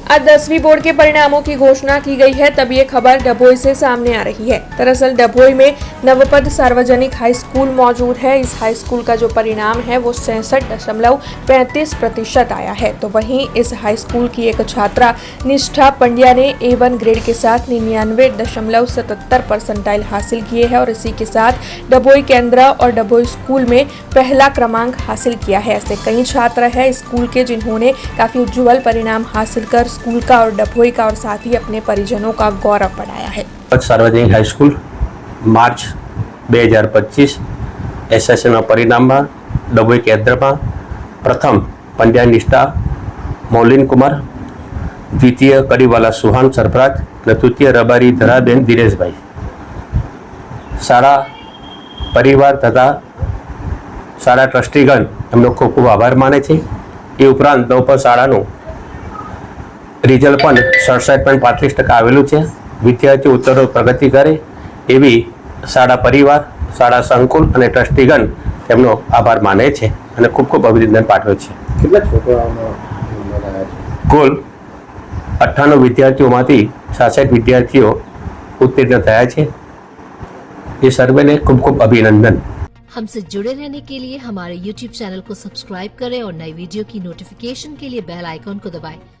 आज 10वीं बोर्ड के परिणामों की घोषणा की गई है, तब ये खबर डभोई से सामने आ रही है। दरअसल डभोई में नवपद सार्वजनिक हाई स्कूल मौजूद है। इस हाई स्कूल का जो परिणाम है वो 66.35% आया है। तो वहीं इस हाई स्कूल की एक छात्रा निष्ठा पंड्या ने A1 ग्रेड के साथ 99.77 परसेंटाइल हासिल किए हैं और इसी के साथ डभोई केंद्र और डभोई स्कूल में पहला क्रमांक हासिल किया है। ऐसे कई छात्र हैं स्कूल के जिन्होंने काफी उज्जवल परिणाम हासिल कर स्कूल का और डभोई का और साथ ही अपने परिजनों का गौरव बढ़ाया है। सार्वजनिक हाई स्कूल मार्च 2025 एसएससी परिणाम में डभोई केंद्र में प्रथम पंड्या निष्ठा मौलिन कुमार, द्वितीय कड़ीवाला सुहान सरफराज और तृतीय रबारी धराबेन दिनेश भाई। शाळा परिवार तथा शाळा ट्रस्टीगण एमनो खूब खूब आभार माने छे। ए उपरांत नवपद शाळानुं रिजल्ट पण 67.35% आवेलू है। विद्यार्थी उत्तर प्रगति करे एवी शाळा परिवार, शाळा संकुल और ट्रस्टीगण તેમનો આભાર માને છે અને ખૂબ ખૂબ અભિનંદન પાઠવે છે। કેટલા છોકરાઓનો નંબર આવ્યા છે? કુલ 98 વિદ્યાર્થીઓમાંથી 66 વિદ્યાર્થીઓ ઉત્તીर्ण થયા છે। ये सर्वे ने खूब खूब अभिनंदन। हमसे जुड़े रहने के लिए हमारे YouTube चैनल को सब्सक्राइब करें और नई वीडियो की नोटिफिकेशन के लिए बेल आइकॉन को दबाएं।